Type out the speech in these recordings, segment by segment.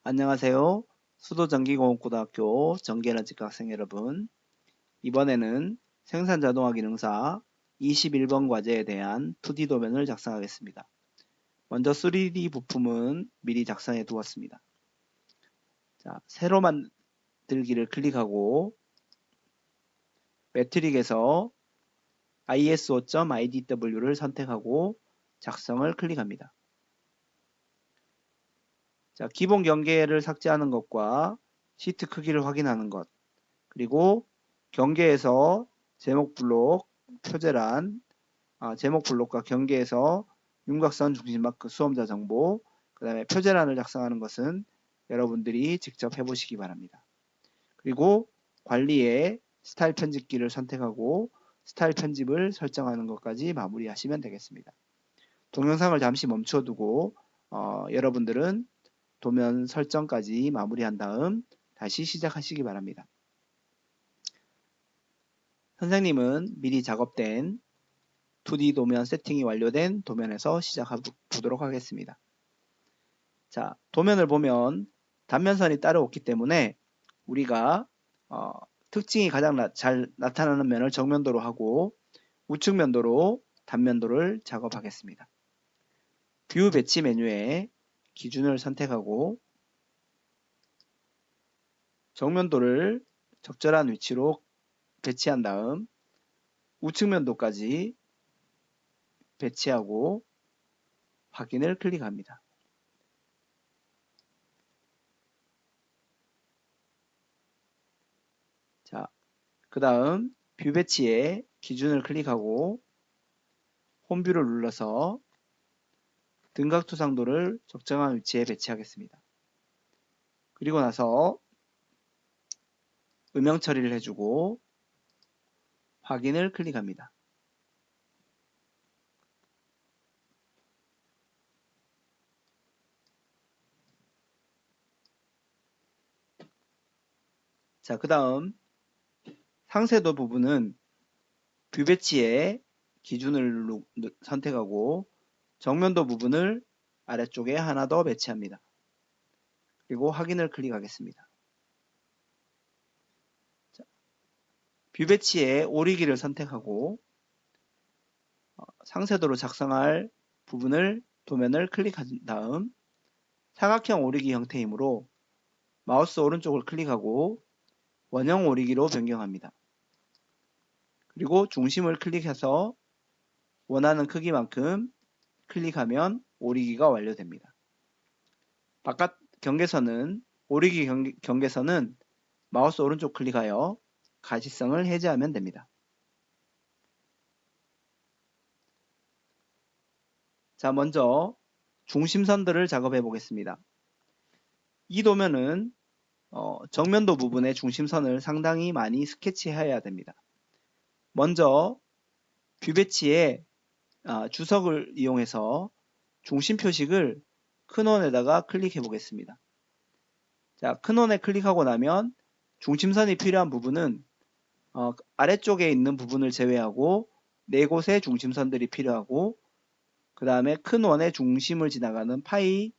안녕하세요. 수도전기공업고등학교 전기에너지과 학생 여러분. 이번에는 생산자동화기능사 21번 과제에 대한 2D 도면을 작성하겠습니다. 먼저 3D 부품은 미리 작성해 두었습니다. 자, 새로 만들기를 클릭하고 매트릭에서 iso.idw를 선택하고 작성을 클릭합니다. 자, 기본 경계를 삭제하는 것과 시트 크기를 확인하는 것, 그리고 경계에서 제목 블록, 표제란, 제목 블록과 경계에서 윤곽선 중심 마크 수험자 정보, 그 다음에 표제란을 작성하는 것은 여러분들이 직접 해보시기 바랍니다. 그리고 관리에 스타일 편집기를 선택하고 스타일 편집을 설정하는 것까지 마무리하시면 되겠습니다. 동영상을 잠시 멈춰두고 여러분들은 도면 설정까지 마무리한 다음 다시 시작하시기 바랍니다. 선생님은 미리 작업된 2D 도면 세팅이 완료된 도면에서 시작해 보도록 하겠습니다. 자, 도면을 보면 단면선이 따로 없기 때문에 우리가 특징이 가장 잘 나타나는 면을 정면도로 하고 우측면도로 단면도를 작업하겠습니다. 뷰 배치 메뉴에 기준을 선택하고 정면도를 적절한 위치로 배치한 다음 우측면도까지 배치하고 확인을 클릭합니다. 자, 그 다음 뷰 배치에 기준을 클릭하고 홈뷰를 눌러서 등각 투상도를 적정한 위치에 배치하겠습니다. 그리고 나서 음영 처리를 해주고 확인을 클릭합니다. 자, 그 다음 상세도 부분은 뷰 배치에 기준을 선택하고 정면도 부분을 아래쪽에 하나 더 배치합니다. 그리고 확인을 클릭하겠습니다. 자, 뷰 배치에 오리기를 선택하고 상세도로 작성할 부분을 도면을 클릭한 다음 사각형 오리기 형태이므로 마우스 오른쪽을 클릭하고 원형 오리기로 변경합니다. 그리고 중심을 클릭해서 원하는 크기만큼 클릭하면 오리기가 완료됩니다. 바깥 경계선은 오리기 경계선은 마우스 오른쪽 클릭하여 가시성을 해제하면 됩니다. 자, 먼저 중심선들을 작업해 보겠습니다. 이 도면은 정면도 부분의 중심선을 상당히 많이 스케치해야 됩니다. 먼저 뷰 배치에 주석을 이용해서 중심 표식을 큰 원에다가 클릭해 보겠습니다. 자, 큰 원에 클릭하고 나면 중심선이 필요한 부분은 아래쪽에 있는 부분을 제외하고 4곳의 중심선들이 필요하고 그 다음에 큰 원의 중심을 지나가는 파이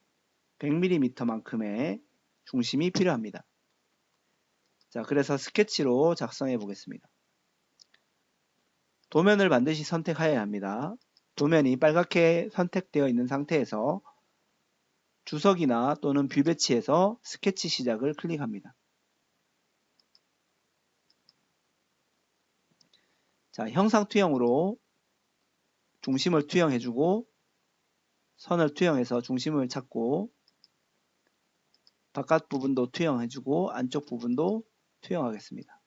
100mm만큼의 중심이 필요합니다. 자, 그래서 스케치로 작성해 보겠습니다. 도면을 반드시 선택해야 합니다. 도면이 빨갛게 선택되어 있는 상태에서 주석이나 또는 뷰 배치에서 스케치 시작을 클릭합니다. 자, 형상 투영으로 중심을 투영해주고 선을 투영해서 중심을 찾고 바깥 부분도 투영해주고 안쪽 부분도 투영하겠습니다.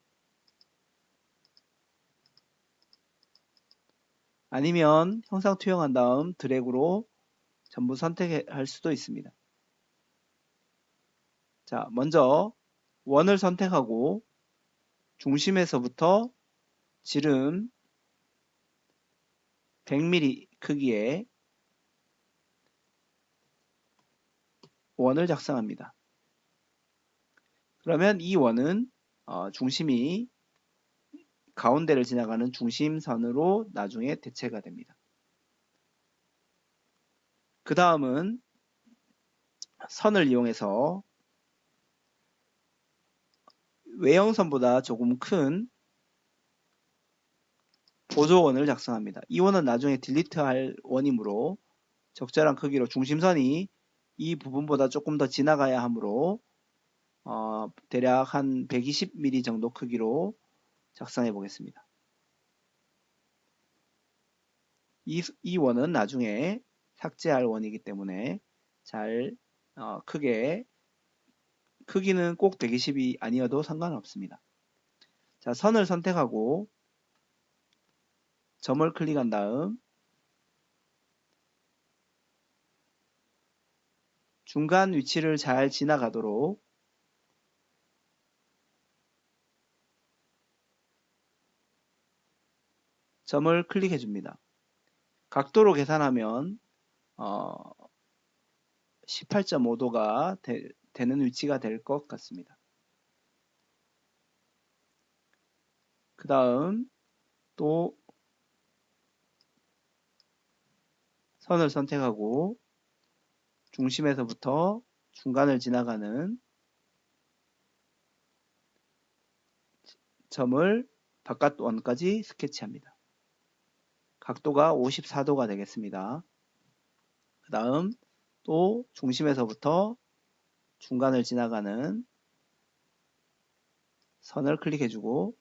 아니면 형상 투영한 다음 드래그로 전부 선택할 수도 있습니다. 자, 먼저 원을 선택하고 중심에서부터 지름 100mm 크기의 원을 작성합니다. 그러면 이 원은 중심이 가운데를 지나가는 중심선으로 나중에 대체가 됩니다. 그 다음은 선을 이용해서 외형선보다 조금 큰 보조원을 작성합니다. 이 원은 나중에 딜리트할 원이므로 적절한 크기로 중심선이 이 부분보다 조금 더 지나가야 하므로 대략 한 120mm 정도 크기로 작성해 보겠습니다. 이 원은 나중에 삭제할 원이기 때문에 잘 크게, 크기는 꼭 120이 아니어도 상관없습니다. 자, 선을 선택하고 점을 클릭한 다음 중간 위치를 잘 지나가도록 점을 클릭해 줍니다. 각도로 계산하면 18.5도가 되는 위치가 될 것 같습니다. 그 다음 또 선을 선택하고 중심에서부터 중간을 지나가는 점을 바깥 원까지 스케치합니다. 각도가 54도가 되겠습니다. 그 다음 또 중심에서부터 중간을 지나가는 선을 클릭해주고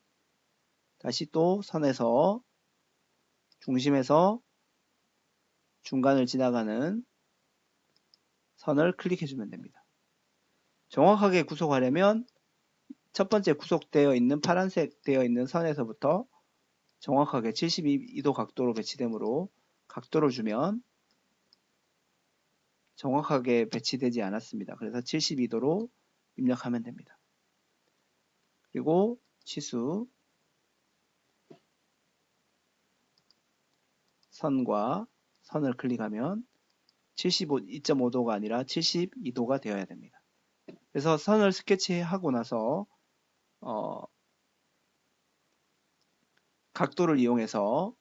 다시 또 선에서 중심에서 중간을 지나가는 선을 클릭해주면 됩니다. 정확하게 구속하려면 첫 번째 구속되어 있는 파란색 되어 있는 선에서부터 정확하게 72도 각도로 배치되므로 각도를 주면 정확하게 배치되지 않았습니다. 그래서 72도로 입력하면 됩니다. 그리고 치수 선과 선을 클릭하면 2.5도가 아니라 72도가 되어야 됩니다. 그래서 선을 스케치하고 나서 각도를 이용해서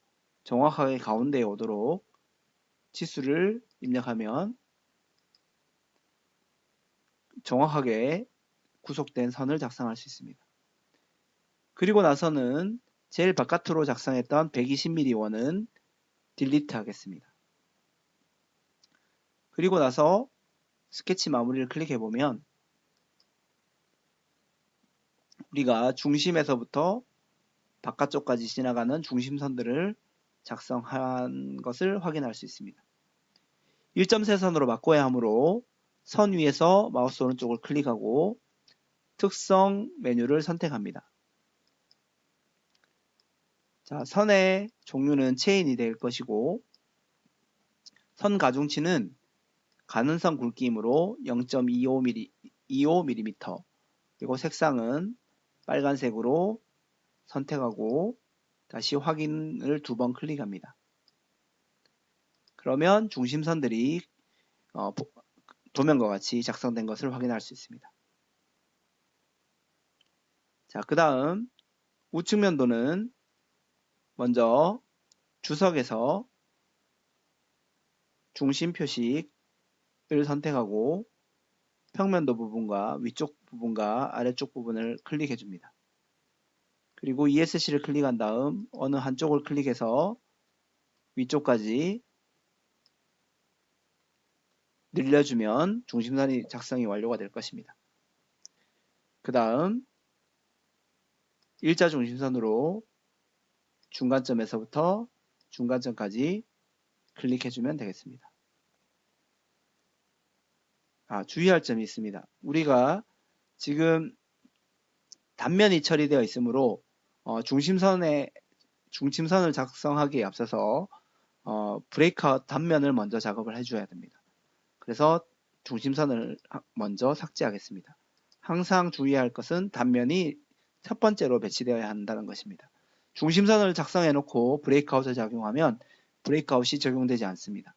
정확하게 가운데에 오도록 치수를 입력하면 정확하게 구속된 선을 작성할 수 있습니다. 그리고 나서는 제일 바깥으로 작성했던 120mm 원은 딜리트 하겠습니다. 그리고 나서 스케치 마무리를 클릭해 보면 우리가 중심에서부터 바깥쪽까지 지나가는 중심선들을 작성한 것을 확인할 수 있습니다. 1.3선으로 바꿔야 하므로 선 위에서 마우스 오른쪽을 클릭하고 특성 메뉴를 선택합니다. 자, 선의 종류는 체인이 될 것이고 선 가중치는 가는 선 굵기이므로 0.25mm 그리고 색상은 빨간색으로 선택하고 다시 확인을 2번 클릭합니다. 그러면 중심선들이 도면과 같이 작성된 것을 확인할 수 있습니다. 자, 그 다음 우측면도는 먼저 주석에서 중심 표식을 선택하고 평면도 부분과 위쪽 부분과 아래쪽 부분을 클릭해 줍니다. 그리고 ESC를 클릭한 다음 어느 한쪽을 클릭해서 위쪽까지 늘려주면 중심선이 작성이 완료가 될 것입니다. 그 다음 일자 중심선으로 중간점에서부터 중간점까지 클릭해주면 되겠습니다. 주의할 점이 있습니다. 우리가 지금 단면이 처리되어 있으므로 중심선을 작성하기에 앞서서 브레이크아웃 단면을 먼저 작업을 해줘야 됩니다. 그래서 중심선을 먼저 삭제하겠습니다. 항상 주의할 것은 단면이 첫 번째로 배치되어야 한다는 것입니다. 중심선을 작성해 놓고 브레이크아웃을 작용하면 브레이크아웃이 적용되지 않습니다.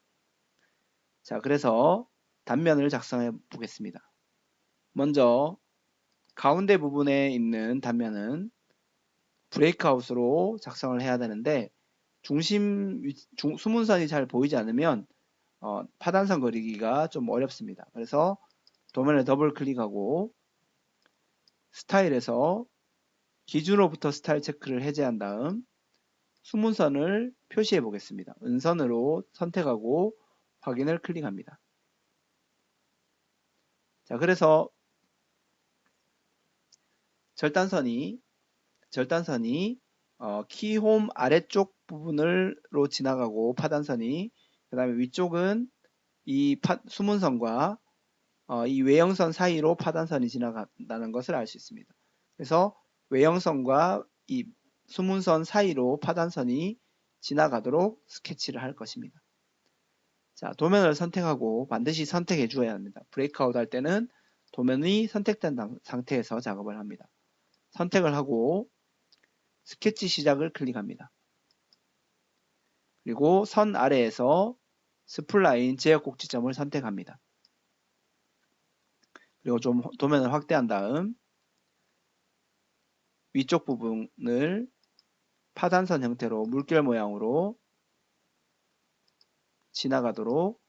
자, 그래서 단면을 작성해 보겠습니다. 먼저 가운데 부분에 있는 단면은 브레이크아웃으로 작성을 해야 되는데 수문선이 잘 보이지 않으면 파단선 그리기가 좀 어렵습니다. 그래서 도면에 더블 클릭하고 스타일에서 기준으로부터 스타일 체크를 해제한 다음 수문선을 표시해 보겠습니다. 은선으로 선택하고 확인을 클릭합니다. 자, 그래서 절단선이 키홈 아래쪽 부분으로 지나가고 파단선이 그 다음에 위쪽은 이 수문선과 이 외형선 사이로 파단선이 지나간다는 것을 알 수 있습니다. 그래서 외형선과 이 수문선 사이로 파단선이 지나가도록 스케치를 할 것입니다. 자, 도면을 선택하고 반드시 선택해 주어야 합니다. 브레이크아웃 할 때는 도면이 선택된 상태에서 작업을 합니다. 선택을 하고 스케치 시작을 클릭합니다. 그리고 선 아래에서 스플라인 제어 꼭지점을 선택합니다. 그리고 좀 도면을 확대한 다음 위쪽 부분을 파단선 형태로 물결 모양으로 지나가도록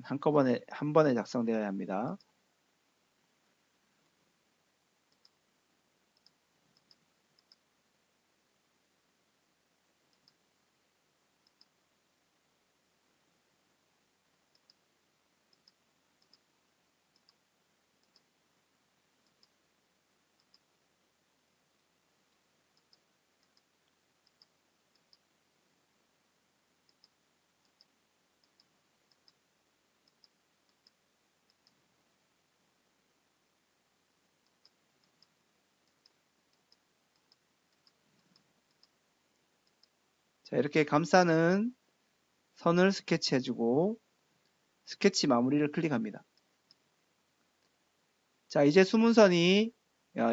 한 번에 작성되어야 합니다. 자, 이렇게 감싸는 선을 스케치해주고 스케치 마무리를 클릭합니다. 자, 이제 수문선이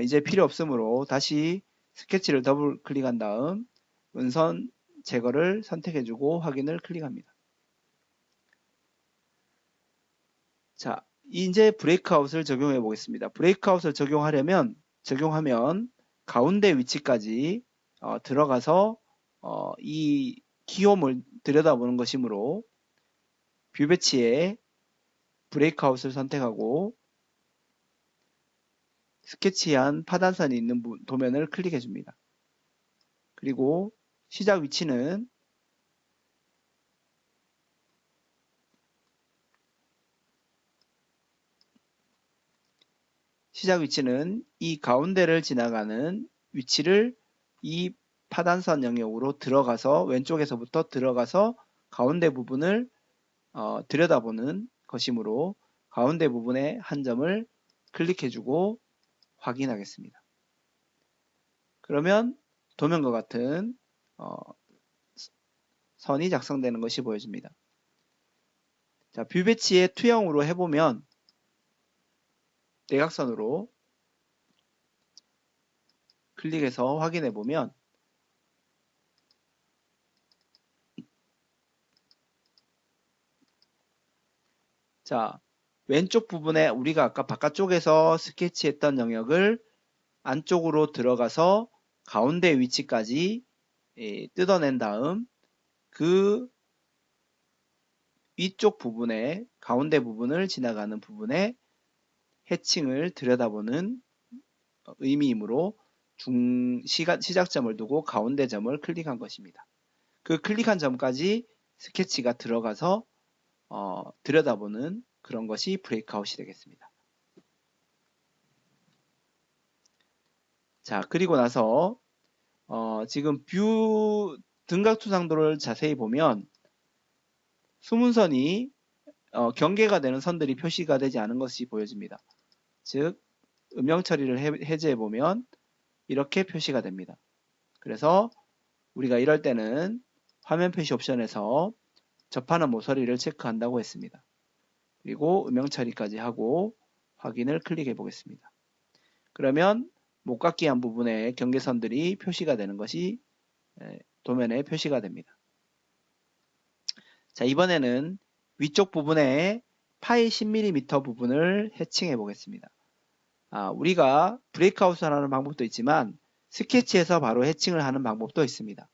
이제 필요 없으므로 다시 스케치를 더블 클릭한 다음 은선 제거를 선택해주고 확인을 클릭합니다. 자, 이제 브레이크아웃을 적용해 보겠습니다. 브레이크아웃을 적용하면 가운데 위치까지 들어가서 이 키홈을 들여다보는 것이므로 뷰 배치에 브레이크아웃을 선택하고 스케치한 파단선이 있는 도면을 클릭해 줍니다. 그리고 시작 위치는 이 가운데를 지나가는 위치를 이 파단선 영역으로 들어가서 왼쪽에서부터 들어가서 가운데 부분을 들여다보는 것이므로 가운데 부분에 한 점을 클릭해주고 확인하겠습니다. 그러면 도면과 같은 선이 작성되는 것이 보여집니다. 자, 뷰 배치에 투영으로 해보면 대각선으로 클릭해서 확인해 보면 자, 왼쪽 부분에 우리가 아까 바깥쪽에서 스케치했던 영역을 안쪽으로 들어가서 가운데 위치까지 뜯어낸 다음 그 위쪽 부분에 가운데 부분을 지나가는 부분에 해칭을 들여다보는 의미이므로 시작점을 두고 가운데 점을 클릭한 것입니다. 그 클릭한 점까지 스케치가 들어가서 들여다보는 그런 것이 브레이크아웃이 되겠습니다. 자, 그리고 나서 지금 뷰 등각투상도를 자세히 보면 수문선이 경계가 되는 선들이 표시가 되지 않은 것이 보여집니다. 즉 음영 처리를 해제해 보면 이렇게 표시가 됩니다. 그래서 우리가 이럴 때는 화면 표시 옵션에서 접하는 모서리를 체크한다고 했습니다. 그리고 음영 처리까지 하고 확인을 클릭해 보겠습니다. 그러면 목각기한 부분에 경계선들이 표시가 되는 것이 도면에 표시가 됩니다. 자, 이번에는 위쪽 부분에 파이 10mm 부분을 해칭해 보겠습니다. 우리가 브레이크아웃을 하는 방법도 있지만 스케치에서 바로 해칭을 하는 방법도 있습니다.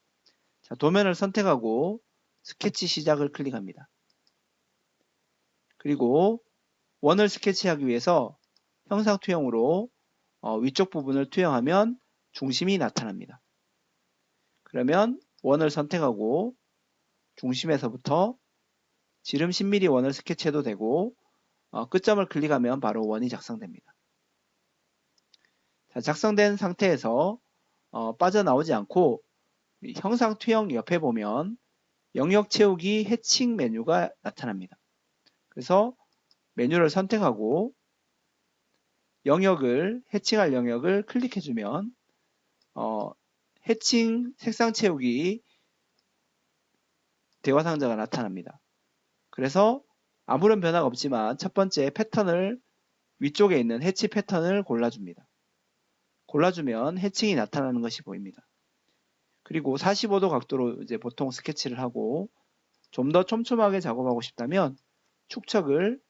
자, 도면을 선택하고 스케치 시작을 클릭합니다. 그리고 원을 스케치하기 위해서 형상 투영으로 위쪽 부분을 투영하면 중심이 나타납니다. 그러면 원을 선택하고 중심에서부터 지름 10mm 원을 스케치해도 되고 끝점을 클릭하면 바로 원이 작성됩니다. 자, 작성된 상태에서 빠져나오지 않고 형상 투영 옆에 보면 영역 채우기 해칭 메뉴가 나타납니다. 그래서 메뉴를 선택하고 해칭할 영역을 클릭해주면 해칭 색상 채우기 대화 상자가 나타납니다. 그래서 아무런 변화가 없지만 첫 번째 패턴을 위쪽에 있는 해치 패턴을 골라줍니다. 골라주면 해칭이 나타나는 것이 보입니다. 그리고 45도 각도로 이제 보통 스케치를 하고 좀 더 촘촘하게 작업하고 싶다면 축척을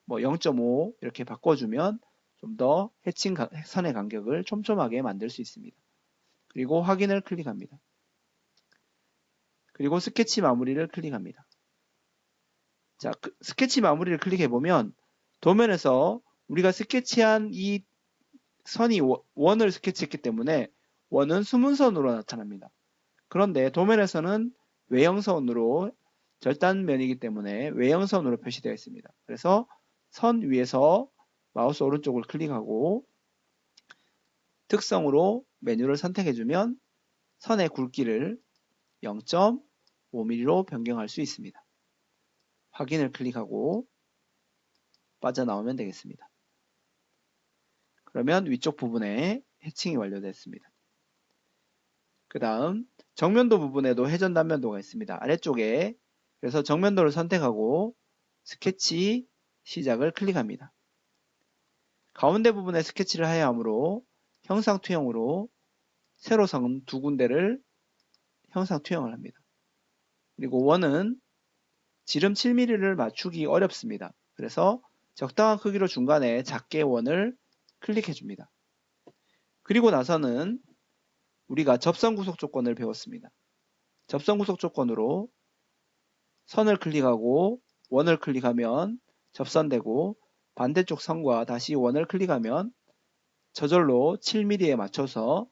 0.5 이렇게 바꿔주면 좀 더 해칭 선의 간격을 촘촘하게 만들 수 있습니다. 그리고 확인을 클릭합니다. 그리고 스케치 마무리를 클릭합니다. 자, 스케치 마무리를 클릭해보면 도면에서 우리가 스케치한 이 선이 원을 스케치했기 때문에 원은 수문선으로 나타납니다. 그런데 도면에서는 외형선으로 절단면이기 때문에 외형선으로 표시되어 있습니다. 그래서 선 위에서 마우스 오른쪽을 클릭하고 특성으로 메뉴를 선택해주면 선의 굵기를 0.5mm로 변경할 수 있습니다. 확인을 클릭하고 빠져나오면 되겠습니다. 그러면 위쪽 부분에 해칭이 완료됐습니다. 그 다음 정면도 부분에도 회전 단면도가 있습니다. 아래쪽에 그래서 정면도를 선택하고 스케치 시작을 클릭합니다. 가운데 부분에 스케치를 해야 하므로 형상 투영으로 세로선 두 군데를 형상 투영을 합니다. 그리고 원은 지름 7mm를 맞추기 어렵습니다. 그래서 적당한 크기로 중간에 작게 원을 클릭해 줍니다. 그리고 나서는 우리가 접선 구속 조건을 배웠습니다. 접선 구속 조건으로 선을 클릭하고 원을 클릭하면 접선되고 반대쪽 선과 다시 원을 클릭하면 저절로 7mm에 맞춰서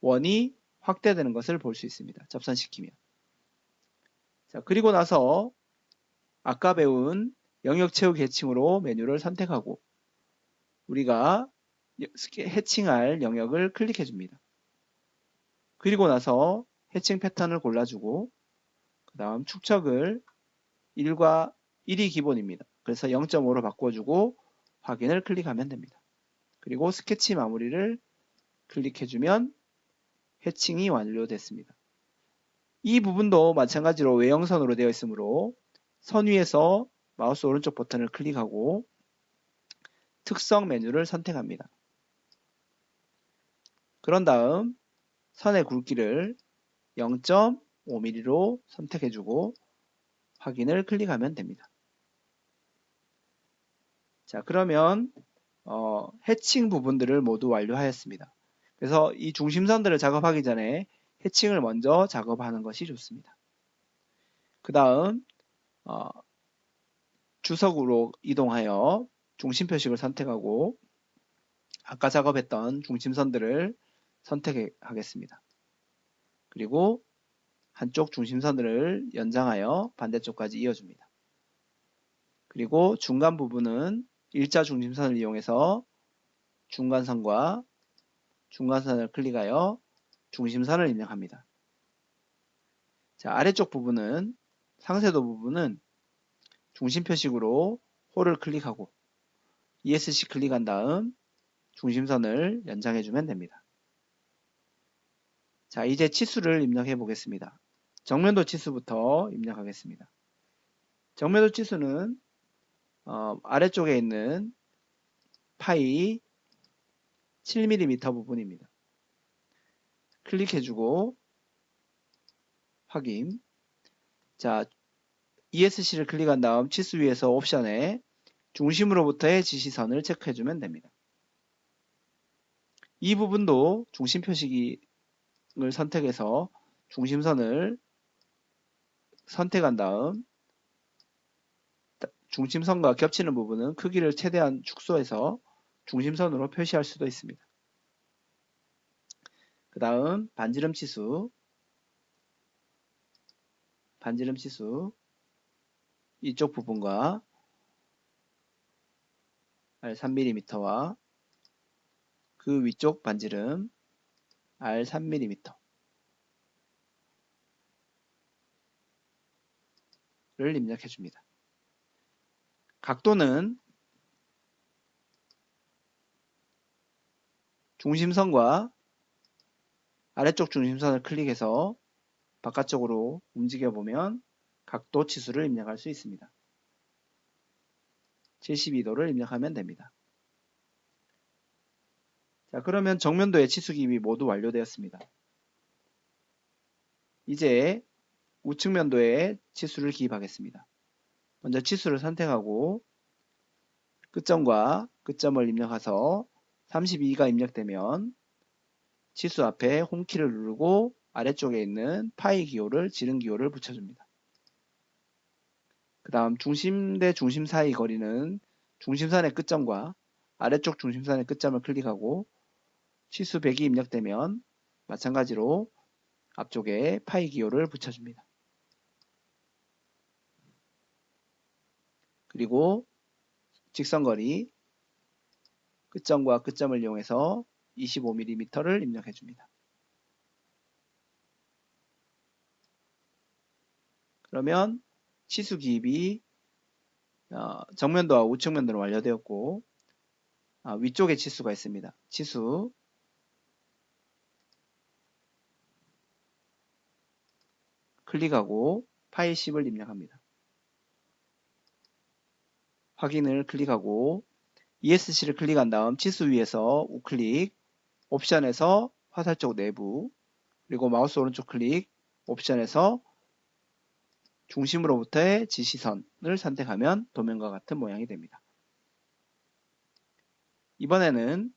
원이 확대되는 것을 볼 수 있습니다. 접선시키면. 자, 그리고 나서 아까 배운 영역 채우기 해칭으로 메뉴를 선택하고 우리가 해칭할 영역을 클릭해 줍니다. 그리고 나서 해칭 패턴을 골라주고 그 다음 축척을 1이 기본입니다. 그래서 0.5로 바꿔주고 확인을 클릭하면 됩니다. 그리고 스케치 마무리를 클릭해주면 해칭이 완료됐습니다. 이 부분도 마찬가지로 외형선으로 되어 있으므로 선 위에서 마우스 오른쪽 버튼을 클릭하고 특성 메뉴를 선택합니다. 그런 다음 선의 굵기를 0.5mm로 선택해주고 확인을 클릭하면 됩니다. 자, 그러면 해칭 부분들을 모두 완료하였습니다. 그래서 이 중심선들을 작업하기 전에 해칭을 먼저 작업하는 것이 좋습니다. 그 다음 주석으로 이동하여 중심 표식을 선택하고 아까 작업했던 중심선들을 선택하겠습니다. 그리고 한쪽 중심선들을 연장하여 반대쪽까지 이어줍니다. 그리고 중간 부분은 일자 중심선을 이용해서 중간선과 중간선을 클릭하여 중심선을 입력합니다. 자, 아래쪽 부분은 상세도 부분은 중심 표식으로 홀을 클릭하고 ESC 클릭한 다음 중심선을 연장해주면 됩니다. 자, 이제 치수를 입력해 보겠습니다. 정면도 치수부터 입력하겠습니다. 정면도 치수는 아래쪽에 있는 파이 7mm 부분입니다. 클릭해주고 확인. 자, ESC를 클릭한 다음 치수 위에서 옵션에 중심으로부터의 지시선을 체크해주면 됩니다. 이 부분도 중심 표식을 선택해서 중심선을 선택한 다음 중심선과 겹치는 부분은 크기를 최대한 축소해서 중심선으로 표시할 수도 있습니다. 그 다음 반지름 치수 이쪽 부분과 R 3mm와 그 위쪽 반지름 R 3mm 를 입력해 줍니다. 각도는 중심선과 아래쪽 중심선을 클릭해서 바깥쪽으로 움직여 보면 각도 치수를 입력할 수 있습니다. 72도를 입력하면 됩니다. 자, 그러면 정면도의 치수 기입이 모두 완료되었습니다. 이제 우측면도에 치수를 기입하겠습니다. 먼저 치수를 선택하고 끝점과 끝점을 입력해서 32가 입력되면 치수 앞에 홈키를 누르고 아래쪽에 있는 파이 기호를 지름 기호를 붙여줍니다. 그 다음 중심 대 중심 사이 거리는 중심선의 끝점과 아래쪽 중심선의 끝점을 클릭하고 치수 100이 입력되면 마찬가지로 앞쪽에 파이 기호를 붙여줍니다. 그리고 직선거리 끝점과 끝점을 이용해서 25mm를 입력해 줍니다. 그러면 치수 기입이 정면도와 우측면도로 완료되었고 위쪽에 치수가 있습니다. 치수 클릭하고 파일 10을 입력합니다. 확인을 클릭하고 ESC를 클릭한 다음 치수 위에서 우클릭, 옵션에서 화살표 내부, 그리고 마우스 오른쪽 클릭, 옵션에서 중심으로부터의 지시선을 선택하면 도면과 같은 모양이 됩니다. 이번에는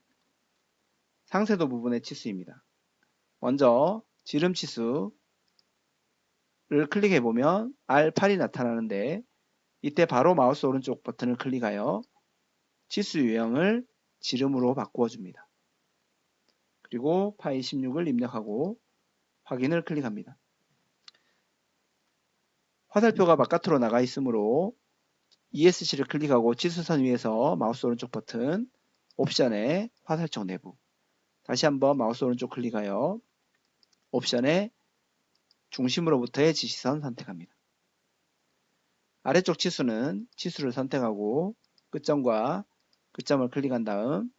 상세도 부분의 치수입니다. 먼저 지름 치수를 클릭해보면 R8이 나타나는데 이때 바로 마우스 오른쪽 버튼을 클릭하여 치수 유형을 지름으로 바꾸어 줍니다. 그리고 파이 16을 입력하고 확인을 클릭합니다. 화살표가 바깥으로 나가 있으므로 ESC를 클릭하고 치수선 위에서 마우스 오른쪽 버튼, 옵션에 화살표 내부, 다시 한번 마우스 오른쪽 클릭하여 옵션에 중심으로부터의 지시선 선택합니다. 아래쪽 치수는 치수를 선택하고 끝점과 끝점을 클릭한 다음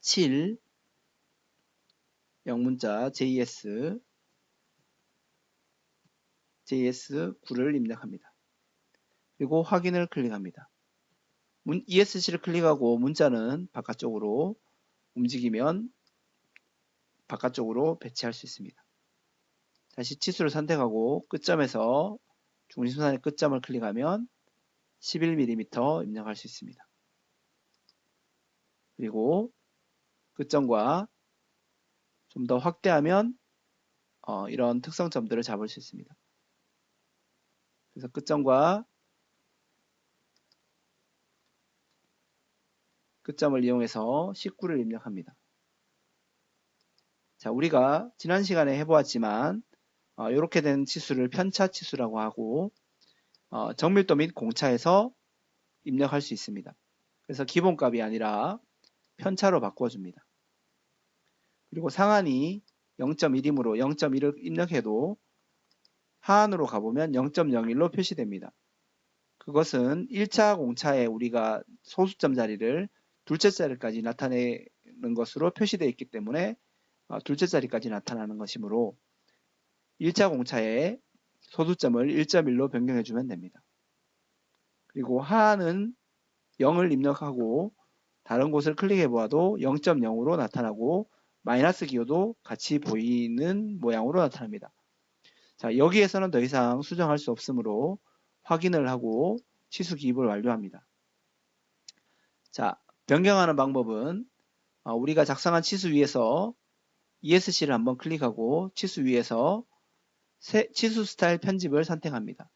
7 영문자 JS9를 입력합니다. 그리고 확인을 클릭합니다. ESC를 클릭하고 문자는 바깥쪽으로 움직이면 바깥쪽으로 배치할 수 있습니다. 다시 치수를 선택하고 끝점에서 중심선의 끝점을 클릭하면 11mm 입력할 수 있습니다. 그리고 끝점과 좀 더 확대하면 이런 특성점들을 잡을 수 있습니다. 그래서 끝점과 끝점을 이용해서 19를 입력합니다. 자, 우리가 지난 시간에 해보았지만 이렇게 된 치수를 편차 치수라고 하고 정밀도 및 공차에서 입력할 수 있습니다. 그래서 기본값이 아니라 편차로 바꿔줍니다. 그리고 상한이 0.1이므로 0.1을 입력해도 하한으로 가보면 0.01로 표시됩니다. 그것은 1차 공차에 우리가 소수점 자리를 둘째 자리까지 나타내는 것으로 표시되어 있기 때문에 둘째 자리까지 나타나는 것이므로 1차 공차에 소수점을 1.1로 변경해주면 됩니다. 그리고 하한은 0을 입력하고 다른 곳을 클릭해 보아도 0.0으로 나타나고 마이너스 기호도 같이 보이는 모양으로 나타납니다. 자, 여기에서는 더 이상 수정할 수 없으므로 확인을 하고 치수 기입을 완료합니다. 자, 변경하는 방법은 우리가 작성한 치수 위에서 ESC를 한번 클릭하고 치수 위에서 치수 스타일 편집을 선택합니다.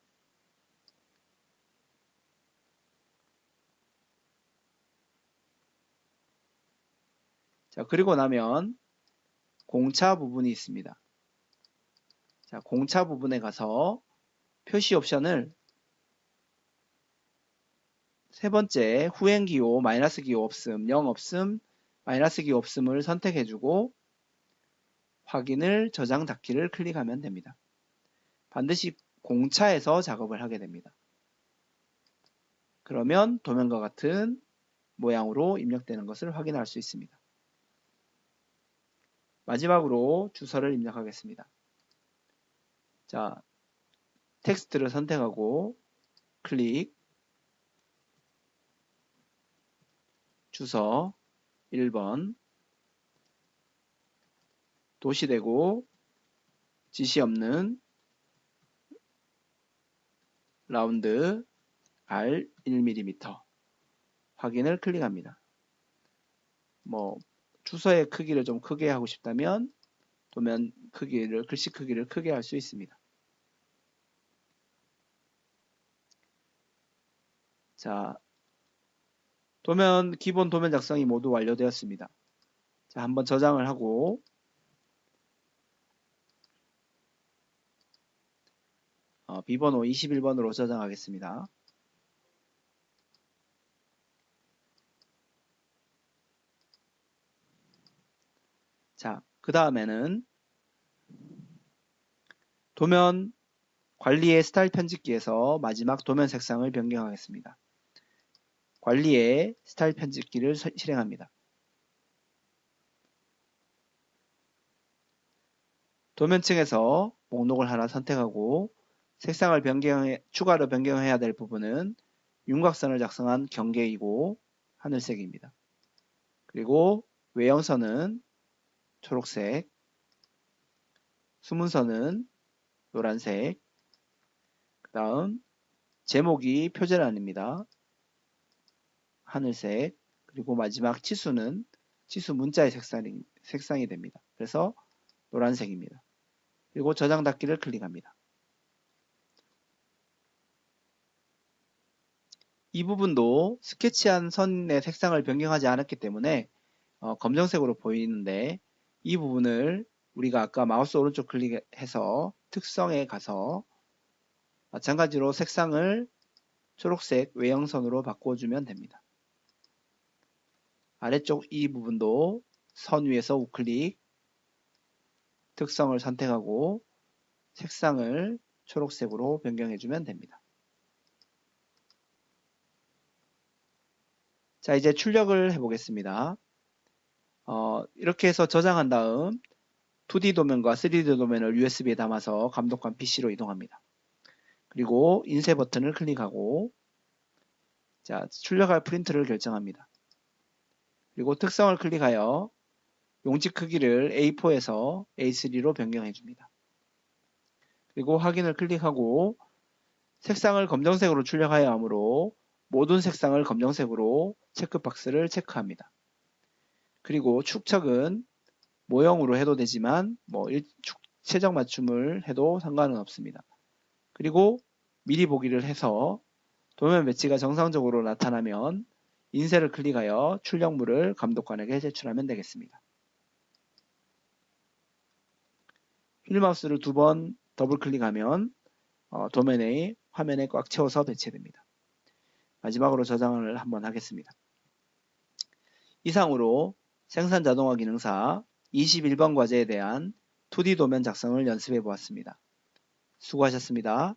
자, 그리고 나면 공차 부분이 있습니다. 자, 공차 부분에 가서 표시 옵션을 세 번째 후행 기호, 마이너스 기호 없음, 0 없음, 마이너스 기호 없음을 선택해주고 확인을 저장 닫기를 클릭하면 됩니다. 반드시 공차에서 작업을 하게 됩니다. 그러면 도면과 같은 모양으로 입력되는 것을 확인할 수 있습니다. 마지막으로 주소를 입력하겠습니다. 자, 텍스트를 선택하고 클릭, 주소 1번, 도시되고 지시 없는 라운드 R 1mm 확인을 클릭합니다. 주소의 크기를 좀 크게 하고 싶다면 도면 크기를, 글씨 크기를 크게 할 수 있습니다. 자, 기본 도면 작성이 모두 완료되었습니다. 자, 한번 저장을 하고 비번호 21번으로 저장하겠습니다. 자, 그 다음에는 도면 관리의 스타일 편집기에서 마지막 도면 색상을 변경하겠습니다. 관리의 스타일 편집기를 실행합니다. 도면층에서 목록을 하나 선택하고 색상을 추가로 변경해야 될 부분은 윤곽선을 작성한 경계이고 하늘색입니다. 그리고 외형선은 초록색, 수문선은 노란색, 그 다음 제목이 표제란입니다. 하늘색, 그리고 마지막 치수는 치수 문자의 색상이 됩니다. 그래서 노란색입니다. 그리고 저장 닫기를 클릭합니다. 이 부분도 스케치한 선의 색상을 변경하지 않았기 때문에 검정색으로 보이는데 이 부분을 우리가 아까 마우스 오른쪽 클릭해서 특성에 가서 마찬가지로 색상을 초록색 외형선으로 바꿔주면 됩니다. 아래쪽 이 부분도 선 위에서 우클릭, 특성을 선택하고 색상을 초록색으로 변경해주면 됩니다. 자, 이제 출력을 해보겠습니다. 이렇게 해서 저장한 다음 2D 도면과 3D 도면을 USB에 담아서 감독관 PC로 이동합니다. 그리고 인쇄 버튼을 클릭하고 자, 출력할 프린트를 결정합니다. 그리고 특성을 클릭하여 용지 크기를 A4에서 A3로 변경해 줍니다. 그리고 확인을 클릭하고 색상을 검정색으로 출력하여야 하므로 모든 색상을 검정색으로 체크박스를 체크합니다. 그리고 축척은 모형으로 해도 되지만 최적 맞춤을 해도 상관은 없습니다. 그리고 미리 보기를 해서 도면 배치가 정상적으로 나타나면 인쇄를 클릭하여 출력물을 감독관에게 제출하면 되겠습니다. 휠마우스를 2번 더블 클릭하면 도면의 화면에 꽉 채워서 배치됩니다. 마지막으로 저장을 한번 하겠습니다. 이상으로 생산자동화 기능사 21번 과제에 대한 2D 도면 작성을 연습해 보았습니다. 수고하셨습니다.